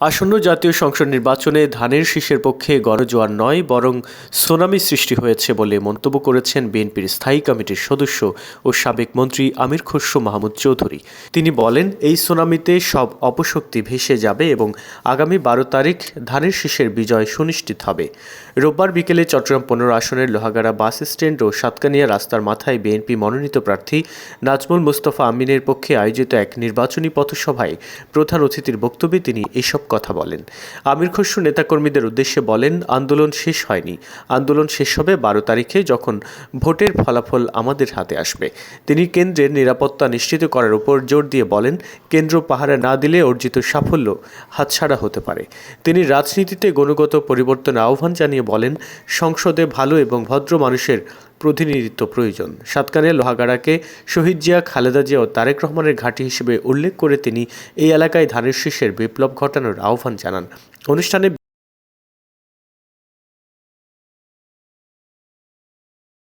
আসন্ন জাতীয় সংসদ নির্বাচনে ধানের শীষের পক্ষে গণজোয়ার নয়, বরং সুনামি সৃষ্টি হয়েছে বলে মন্তব্য করেছেন বিএনপির স্থায়ী কমিটির সদস্য ও সাবেক মন্ত্রী আমির খসরু মাহমুদ চৌধুরী। তিনি বলেন, এই সুনামিতে সব অপশক্তি ভেসে যাবে এবং আগামী 12 তারিখ ধানের শীষের বিজয় সুনিশ্চিত হবে। রোববার বিকেলে চট্টগ্রাম 15 আসনের লোহাগাড়া বাস স্ট্যান্ড ও সাতকানিয়া রাস্তার মাথায় বিএনপি মনোনীত প্রার্থী নাজমুল মুস্তফা আমিনের পক্ষে আয়োজিত এক নির্বাচনী পথসভায় প্রধান অতিথির বক্তব্যে তিনি এসব কথা বলেন। আমির খসরু নেতাকর্মীদের উদ্দেশ্যে বলেন, আন্দোলন শেষ হয়নি। আন্দোলন শেষ হবে 12 তারিখে, যখন ভোটের ফলাফল আমাদের হাতে আসবে। তিনি কেন্দ্রের নিরাপত্তা নিশ্চিত করার উপর জোর দিয়ে বলেন, কেন্দ্র পাহারা না দিলে অর্জিত সাফল্য হাতছাড়া হতে পারে। তিনি রাজনীতিতে গুণগত পরিবর্তনের আহ্বান জানিয়ে বলেন, সংসদে ভালো এবং ভদ্র মানুষের প্রতিনিধিত্ব প্রয়োজন। সাতকানিয়া লোহাগাড়াকে শহীদ জিয়া, খালেদা জিয়া ও তারেক রহমানের ঘাঁটি হিসেবে উল্লেখ করে তিনি এই এলাকায় ধানের শীষের বিপ্লব ঘটানোর আহ্বান জানান। অনুষ্ঠানে